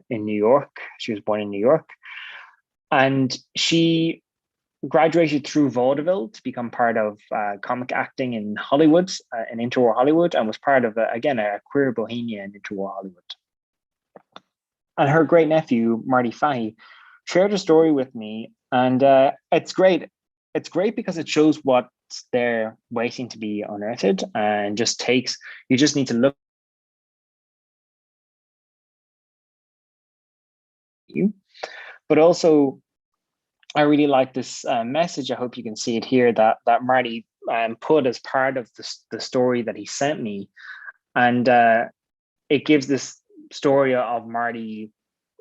New York. She was born in New York, and she graduated through vaudeville to become part of comic acting in Hollywood, in interwar Hollywood, and was part of, again, a queer bohemia in interwar Hollywood. And her great nephew, Marty Fahey, shared a story with me, and it's great. It's great because it shows what's there waiting to be unearthed, and you just need to look. But also, I really like this message. I hope you can see it here, that Marty put as part of the story that he sent me. And it gives this story of Marty.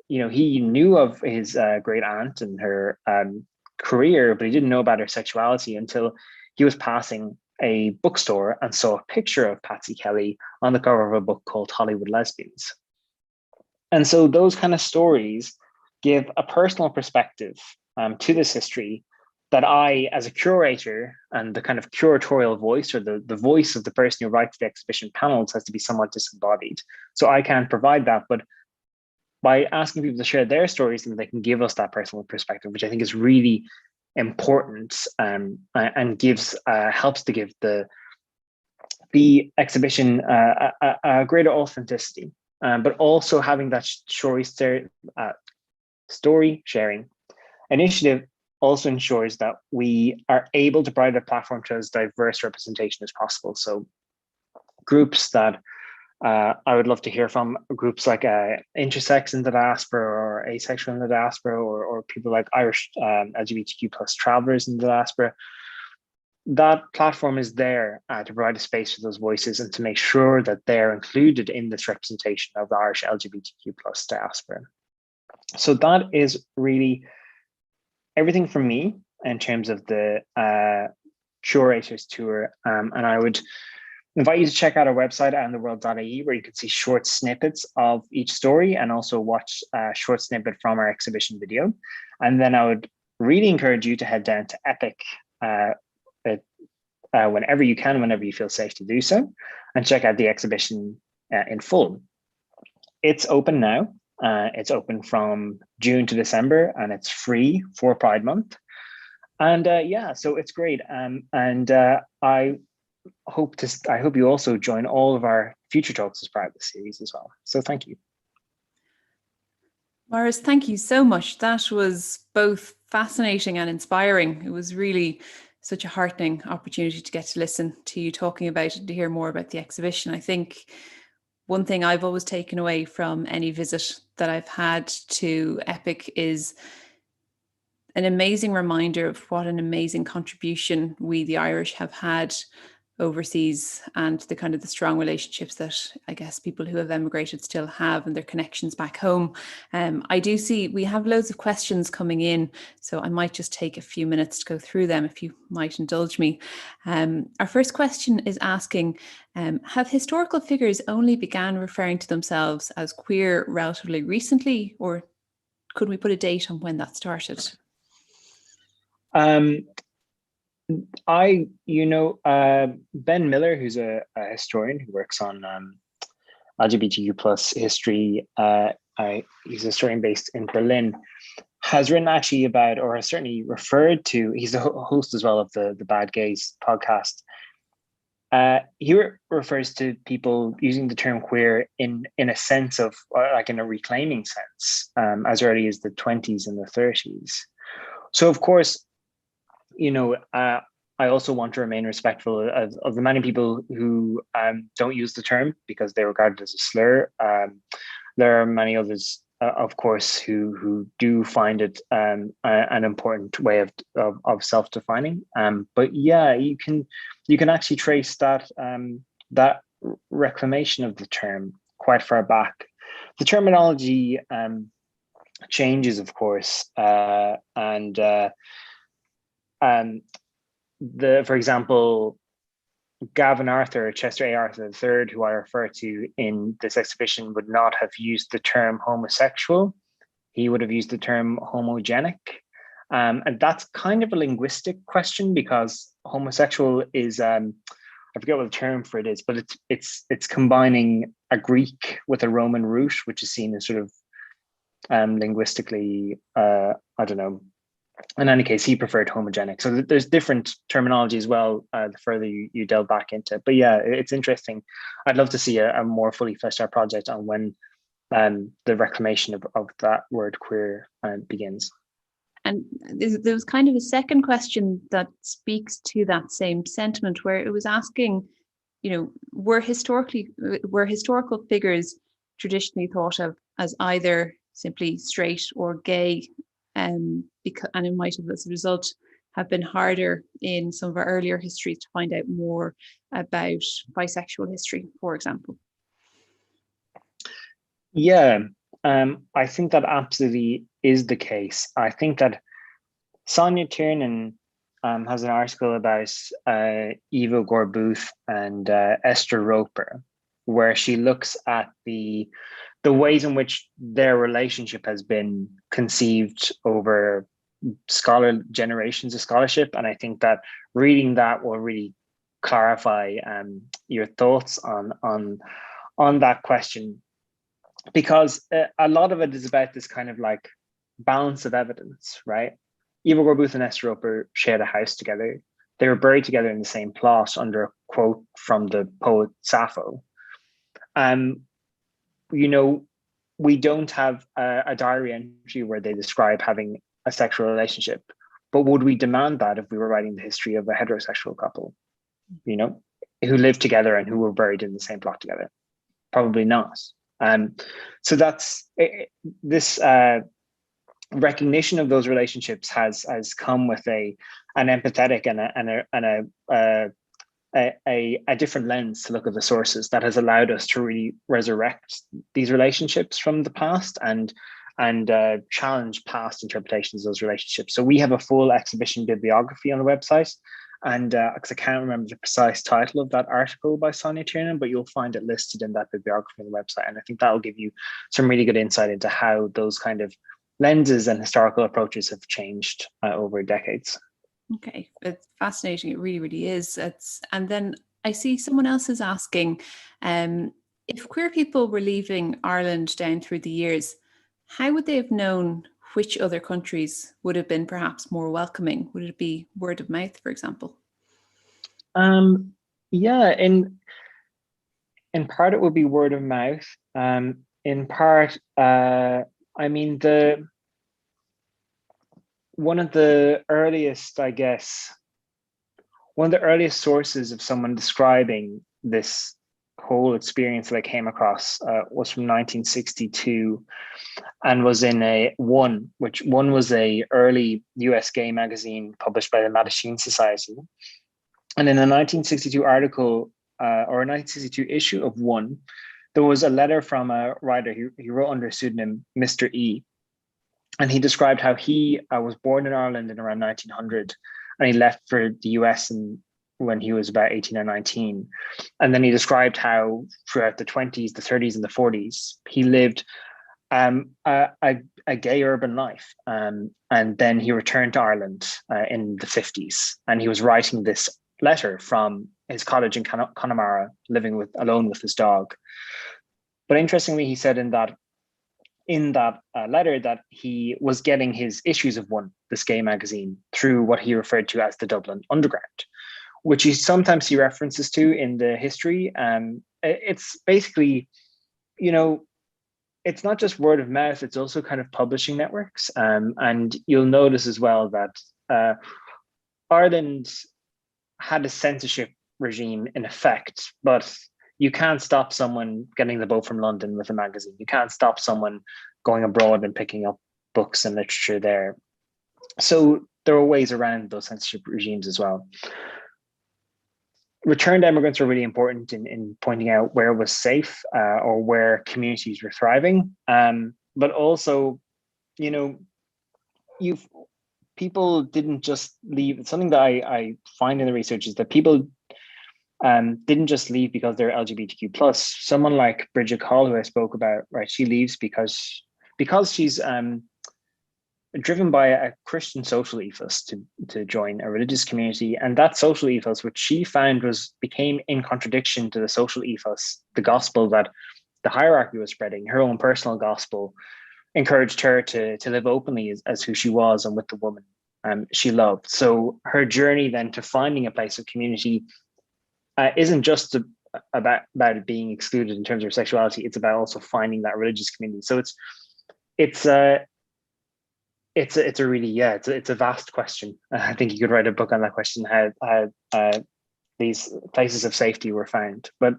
He knew of his great aunt and her career, but he didn't know about her sexuality until he was passing a bookstore and saw a picture of Patsy Kelly on the cover of a book called Hollywood Lesbians. And so those kind of stories give a personal perspective to this history that I, as a curator and the kind of curatorial voice, or the voice of the person who writes the exhibition panels, has to be somewhat disembodied. So I can't provide that, but by asking people to share their stories, then they can give us that personal perspective, which I think is really important, and helps to give the exhibition a greater authenticity, but also having that story sharing initiative also ensures that we are able to provide a platform to as diverse representation as possible. So groups that I would love to hear from, groups like intersex in the diaspora, or asexual in the diaspora, or people like Irish LGBTQ plus travelers in the diaspora. That platform is there to provide a space for those voices and to make sure that they're included in this representation of the Irish LGBTQ plus diaspora. So that is really everything from me in terms of the curator's tour. And I would invite you to check out our website, andtheworld.ie, where you can see short snippets of each story and also watch a short snippet from our exhibition video. And then I would really encourage you to head down to Epic whenever you can, whenever you feel safe to do so, and check out the exhibition in full. It's open now. It's open from June to December, and it's free for Pride Month. And so it's great. I hope you also join all of our future talks as part of the series as well. So thank you. Maurice, thank you so much. That was both fascinating and inspiring. It was really such a heartening opportunity to get to listen to you talking about it, to hear more about the exhibition. I think one thing I've always taken away from any visit that I've had to Epic is an amazing reminder of what an amazing contribution we, the Irish, have had overseas, and the kind of the strong relationships that I guess people who have emigrated still have, and their connections back home. I do see we have loads of questions coming in, so I might just take a few minutes to go through them, if you might indulge me. Our first question is asking, have historical figures only began referring to themselves as queer relatively recently, or could we put a date on when that started? Ben Miller, who's a historian who works on LGBTQ plus history, he's a historian based in Berlin, has written actually about, or has certainly referred to, he's the host as well of the Bad Gays podcast. He refers to people using the term queer in a sense of, like in a reclaiming sense, as early as the 20s and the 30s. So of course, I also want to remain respectful of the many people who don't use the term because they regard it as a slur. There are many others, of course, who do find it an important way of self-defining. But yeah, you can actually trace that reclamation of the term quite far back. The terminology changes, of course, for example, Gavin Arthur, Chester A. Arthur III, who I refer to in this exhibition, would not have used the term homosexual. He would have used the term homogenic. And that's kind of a linguistic question, because homosexual is I forget what the term for it is, but it's combining a Greek with a Roman root, which is seen as sort of linguistically, I don't know. In any case, he preferred homogenic. So there's different terminology as well, the further you delve back into it. But yeah, it's interesting. I'd love to see a more fully fleshed out project on when the reclamation of that word queer begins. And there was kind of a second question that speaks to that same sentiment, where it was asking, were historical figures traditionally thought of as either simply straight or gay, and it might have, as a result, have been harder in some of our earlier histories to find out more about bisexual history, for example. Yeah, I think that absolutely is the case. I think that Sonia Tiernan has an article about Eva Gore-Booth and Esther Roper, where she looks at the ways in which their relationship has been conceived over generations of scholarship. And I think that reading that will really clarify your thoughts on that question, because a lot of it is about this kind of like balance of evidence, right? Eva Gore-Booth and Esther Roper shared a house together. They were buried together in the same plot under a quote from the poet Sappho. We don't have a diary entry where they describe having a sexual relationship, but would we demand that if we were writing the history of a heterosexual couple, who lived together and who were buried in the same plot together? Probably not. So that's this recognition of those relationships has come with an empathetic and a different lens to look at the sources that has allowed us to really resurrect these relationships from the past and challenge past interpretations of those relationships. So we have a full exhibition bibliography on the website, and because I can't remember the precise title of that article by Sonia Tiernan, but you'll find it listed in that bibliography on the website, and I think that will give you some really good insight into how those kind of lenses and historical approaches have changed over decades. Okay, it's fascinating. It really, really is. And then I see someone else is asking, if queer people were leaving Ireland down through the years, how would they have known which other countries would have been perhaps more welcoming? Would it be word of mouth, for example? Yeah, in part it would be word of mouth. In part, I mean, one of the earliest sources of someone describing this whole experience that I came across was from 1962, and was in which was a early US gay magazine published by the Mattachine Society. And in a 1962 article or a 1962 issue of One, there was a letter from a writer. He wrote under a pseudonym Mr. E. And he described how he was born in Ireland in around 1900, and he left for the US when he was about 18 or 19. And then he described how throughout the 20s, the 30s, and the 40s, he lived a gay urban life. And then he returned to Ireland in the 50s, and he was writing this letter from his cottage in Connemara, living alone with his dog. But interestingly, he said in that letter that he was getting his issues of One, this gay magazine, through what he referred to as the Dublin Underground, which you sometimes see references to in the history. It's basically, it's not just word of mouth, it's also kind of publishing networks. And you'll notice as well that Ireland had a censorship regime in effect, but you can't stop someone getting the boat from London with a magazine. You can't stop someone going abroad and picking up books and literature there. So there are ways around those censorship regimes as well. Returned immigrants were really important in pointing out where was safe or where communities were thriving. But also, people didn't just leave. Something that I find in the research is that people didn't just leave because they're LGBTQ plus. Someone like Bridget Hall, who I spoke about, right? She leaves because she's driven by a Christian social ethos to join a religious community. And that social ethos, which she found became in contradiction to the social ethos, the gospel that the hierarchy was spreading. Her own personal gospel encouraged her to live openly as who she was and with the woman she loved. So her journey then to finding a place of community isn't just about it being excluded in terms of sexuality. It's about also finding that religious community. So it's a really, it's a vast question. I think you could write a book on that question, how these places of safety were found. But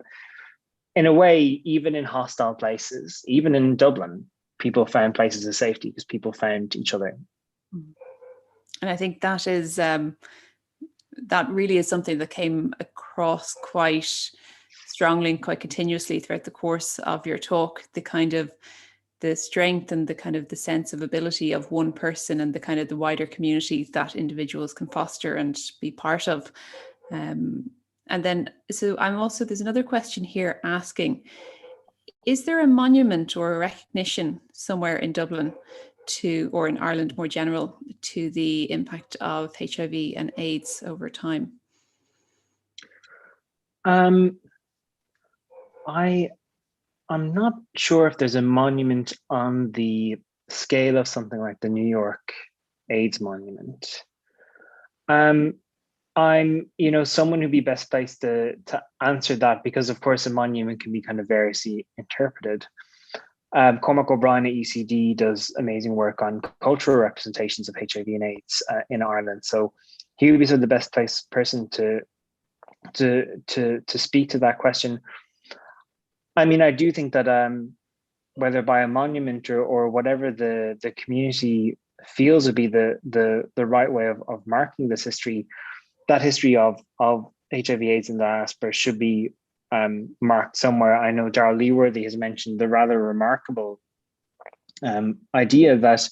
in a way, even in hostile places, even in Dublin, people found places of safety because people found each other. And I think that is that really is something that came across quite strongly and quite continuously throughout the course of your talk, the kind of the strength and the kind of the sense of ability of one person and the kind of the wider community that individuals can foster and be part of. And then, so there's another question here asking, is there a monument or a recognition somewhere in Dublin or in Ireland more general, to the impact of HIV and AIDS over time? I'm not sure if there's a monument on the scale of something like the New York AIDS monument. I'm, someone who'd be best placed to answer that, because of course a monument can be kind of variously interpreted. Cormac O'Brien at UCD does amazing work on cultural representations of HIV and AIDS in Ireland. So he would be sort of the best placed person to speak to that question. I mean, I do think that whether by a monument or whatever the community feels would be the right way of marking this history, that history of HIV/AIDS in the diaspora should be marked somewhere. I know Darrell Leeworthy has mentioned the rather remarkable idea that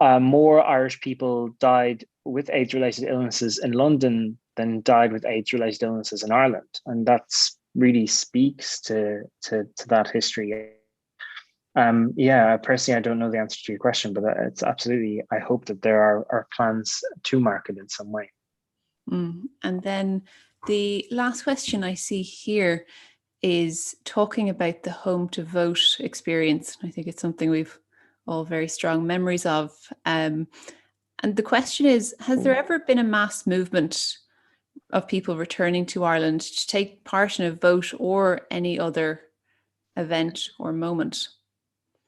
more Irish people died with AIDS-related illnesses in London than died with AIDS-related illnesses in Ireland, and that's really speaks to that history. Personally, I don't know the answer to your question, but it's absolutely, I hope that there are plans to mark it in some way. And then the last question I see here is talking about the home to vote experience. I think it's something we've all very strong memories of. And the question is, has there ever been a mass movement of people returning to Ireland to take part in a vote or any other event or moment?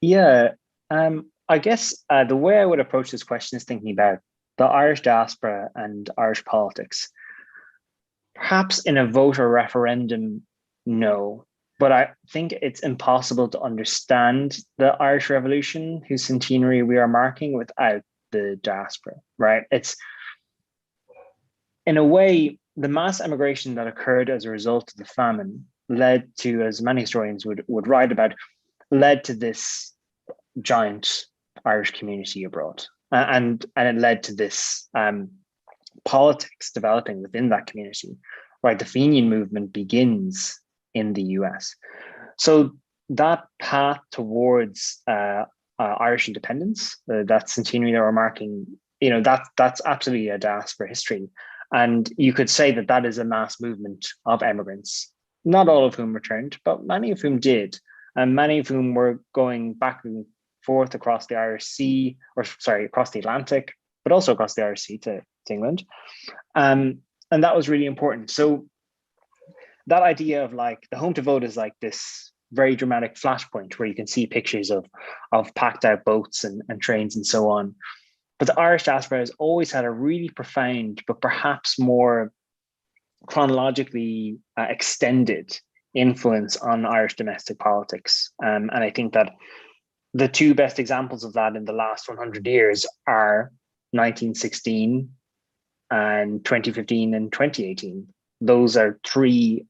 Yeah, I guess the way I would approach this question is thinking about the Irish diaspora and Irish politics. Perhaps in a vote or referendum, no. But I think it's impossible to understand the Irish Revolution, whose centenary we are marking, without the diaspora, right? It's, in a way, the mass emigration that occurred as a result of the famine led to, as many historians would write about, led to this giant Irish community abroad. And it led to this politics developing within that community, right? The Fenian movement begins in the US. So that path towards Irish independence, that centenary that we're marking, that's absolutely a diaspora history. And you could say that that is a mass movement of immigrants, not all of whom returned, but many of whom did. And many of whom were going back and forth across the Irish Sea, across the Atlantic, but also across the Irish Sea to England. And that was really important. So that idea of like the home to vote is like this very dramatic flashpoint where you can see pictures of packed out boats and trains and so on. But the Irish diaspora has always had a really profound, but perhaps more chronologically extended influence on Irish domestic politics. And I think that the two best examples of that in the last 100 years are 1916 and 2015 and 2018. Those are three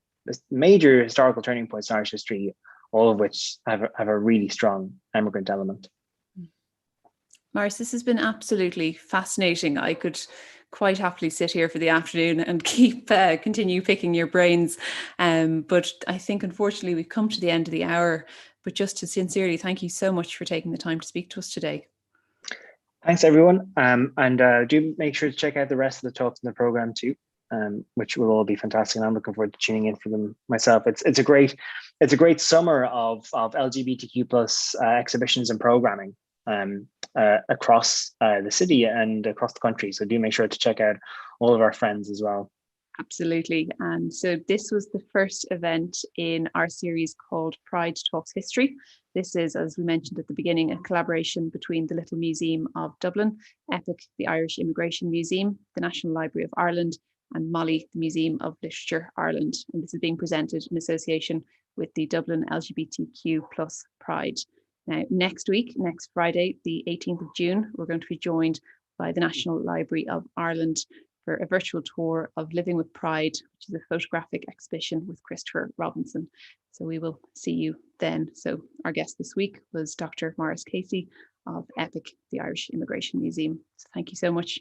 major historical turning points in Irish history, all of which have a really strong immigrant element. Maurice, this has been absolutely fascinating. I could quite happily sit here for the afternoon and continue picking your brains. But I think, unfortunately, we've come to the end of the hour. But just to sincerely thank you so much for taking the time to speak to us today. Thanks, everyone. And do make sure to check out the rest of the talks in the program too, which will all be fantastic. And I'm looking forward to tuning in for them myself. It's a great summer of LGBTQ plus exhibitions and programming across the city and across the country. So do make sure to check out all of our friends as well. Absolutely. And so this was the first event in our series called Pride Talks History. This is, as we mentioned at the beginning, a collaboration between the Little Museum of Dublin, EPIC, the Irish Immigration Museum, the National Library of Ireland, and Molly, the Museum of Literature Ireland. And this is being presented in association with the Dublin LGBTQ plus Pride. Now, next week, next Friday, the 18th of June, we're going to be joined by the National Library of Ireland for a virtual tour of Living with Pride, which is a photographic exhibition with Christopher Robinson. So we will see you then. So our guest this week was Dr. Maurice Casey of EPIC, the Irish Immigration Museum. So thank you so much.